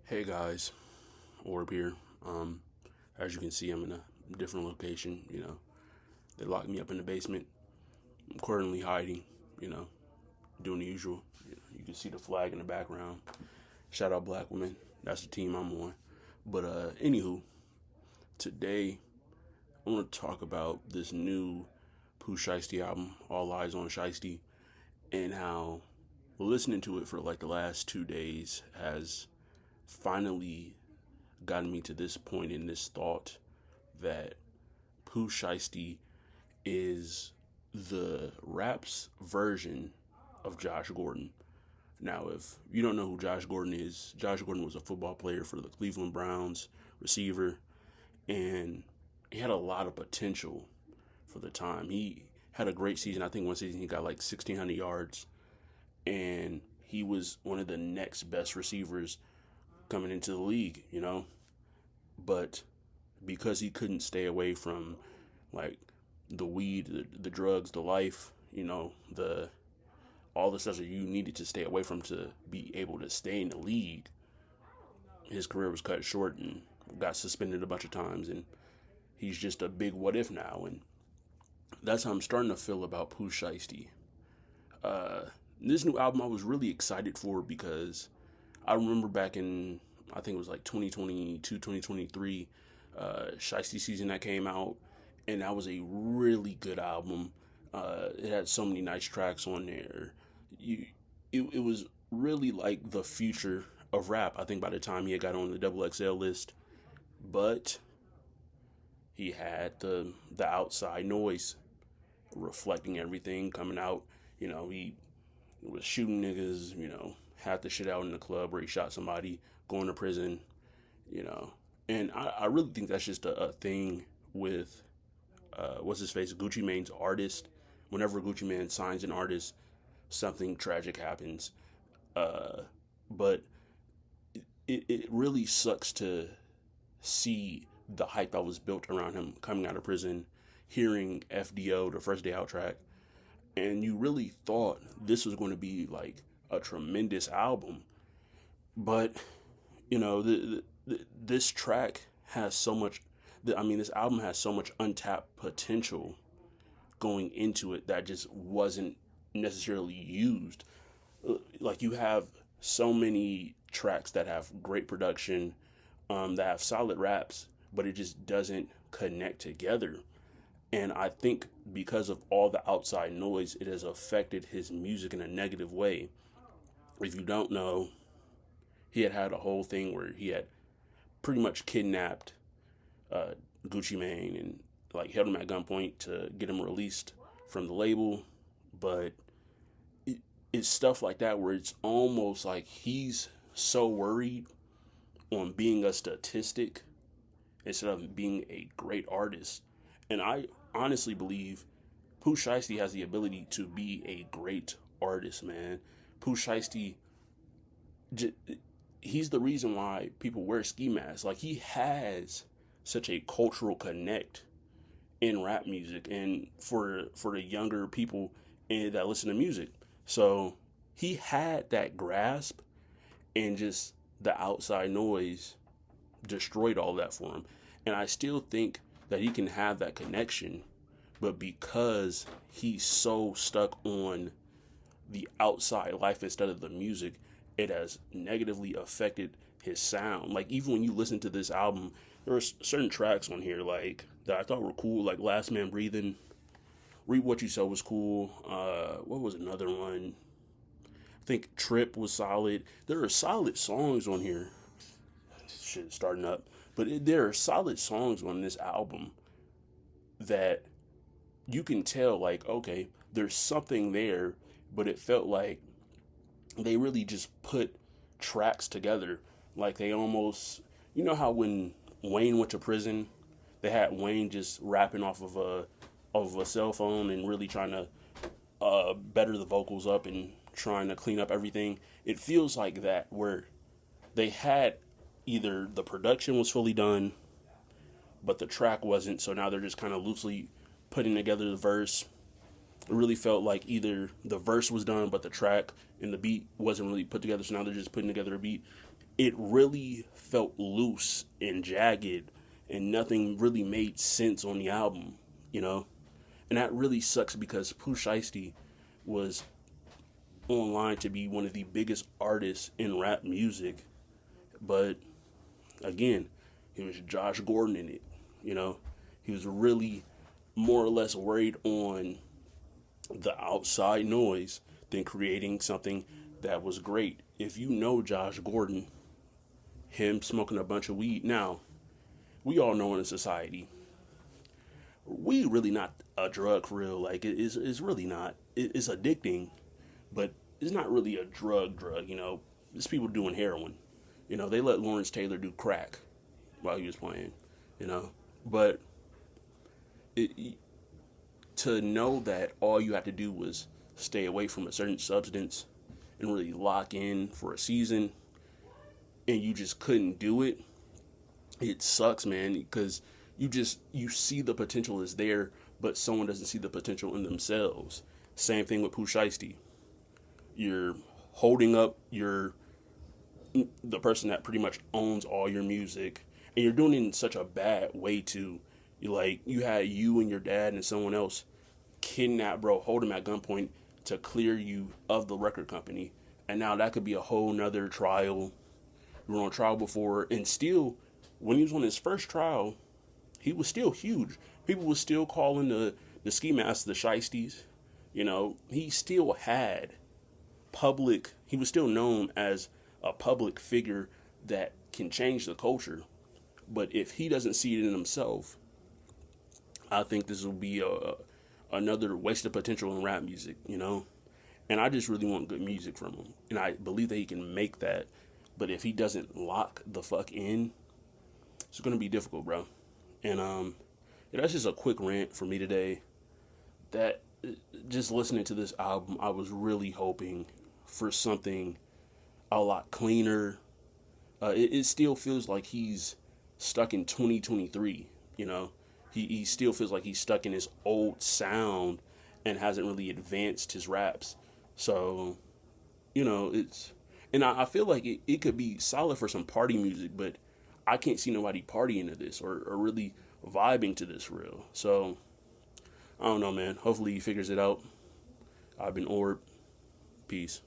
Hey guys, Orb here. As you can see, I'm in a different location. They locked me up in the basement. I'm currently hiding. You know, doing the usual. You can see the flag in the background. Shout out Black women. That's the team I'm on. But anywho, today I want to talk about this new Pooh Shiesty album, All Eyes on Shiesty, and how listening to it for like the last 2 days has finally gotten me to this point in this thought that Pooh Shiesty is the rap's version of Josh Gordon. Now, if you don't know who Josh Gordon is, Josh Gordon was a football player for the Cleveland Browns, receiver, and he had a lot of potential for the time. He had a great season. I think one season he got like 1,600 yards, and he was one of the next best receivers coming into the league. But because he couldn't stay away from like the weed, the drugs, the life, the all the stuff that you needed to stay away from to be able to stay in the league, his career was cut short and got suspended a bunch of times, and he's just a big what if now, and that's how I'm starting to feel about Pooh Shiesty. This new album I was really excited for because I remember back in, I think it was like 2022, 2023, Shiesty season that came out, and that was a really good album. It had so many nice tracks on there. It was really like the future of rap. I think by the time he had got on the double XL list, but he had the outside noise reflecting everything coming out. He was shooting niggas. Had the shit out in the club where he shot somebody, going to prison. You know, and I really think that's just a thing with what's his face, Gucci Mane's artist. Whenever Gucci Mane signs an artist, something tragic happens. But it really sucks to see the hype that was built around him coming out of prison, hearing FDO, the first day out track, and you really thought this was going to be like a tremendous album. But this track has so much. This album has so much untapped potential going into it that just wasn't necessarily used. Like, you have so many tracks that have great production, that have solid raps, but it just doesn't connect together. And I think because of all the outside noise, it has affected his music in a negative way. If you don't know, he had a whole thing where he had pretty much kidnapped Gucci Mane and like held him at gunpoint to get him released from the label. But it's stuff like that where it's almost like he's so worried on being a statistic instead of being a great artist. And I honestly believe Pooh Shiesty has the ability to be a great artist, man. Pooh Shiesty, he's the reason why people wear ski masks. Like, he has such a cultural connect in rap music and for the younger people that listen to music. So he had that grasp, and just the outside noise destroyed all that for him. And I still think that he can have that connection, but because he's so stuck on the outside life instead of the music, it has negatively affected his sound. Like, even when you listen to this album, there are certain tracks on here like that I thought were cool, like Last Man Breathing. Read What You Said was cool. What was another one? I think Trip was solid. There are solid songs on here. Shit, starting up. But there are solid songs on this album that you can tell, like, okay, there's something there, but it felt like they really just put tracks together. Like, they almost, how when Wayne went to prison, they had Wayne just rapping off of a cell phone and really trying to better the vocals up and trying to clean up everything. It feels like that, where they had either the production was fully done, but the track wasn't, so now they're just kind of loosely putting together the verse. It really felt like either the verse was done, but the track and the beat wasn't really put together, so now they're just putting together a beat. it really felt loose and jagged, and nothing really made sense on the album, you know? And that really sucks because Pooh Shiesty was online to be one of the biggest artists in rap music, but again, he was Josh Gordon in it, you know? He was really more or less worried on the outside noise than creating something that was great. If you know Josh Gordon, him smoking a bunch of weed, now, we all know in a society, weed really not a drug for real. Like, it's really not. It's addicting, but it's not really a drug, you know? It's people doing heroin. You know, they let Lawrence Taylor do crack while he was playing, you know? But it, to know that all you have to do was stay away from a certain substance and really lock in for a season, and you just couldn't do it, it sucks, man, because you see the potential is there, but someone doesn't see the potential in themselves. Same thing with Pooh Shiesty. You're holding up the person that pretty much owns all your music, and you're doing it in such a bad way too. You had you and your dad and someone else kidnap bro, hold him at gunpoint to clear you of the record company, and now that could be a whole nother trial. You were on trial before, and still, when he was on his first trial, he was still huge. People were still calling the ski mask the Shiesties. You know, he still had he was still known as a public figure that can change the culture. But if he doesn't see it in himself, I think this will be another waste of potential in rap music, you know? And I just really want good music from him. And I believe that he can make that. But if he doesn't lock the fuck in, it's going to be difficult, bro. And yeah, that's just a quick rant for me today. That just listening to this album, I was really hoping for something a lot cleaner. It still feels like he's stuck in 2023, you know? He still feels like he's stuck in his old sound and hasn't really advanced his raps. So, you know, and I feel like it could be solid for some party music, but I can't see nobody partying to this or really vibing to this real. So, I don't know, man. Hopefully he figures it out. I've been Orb. Peace.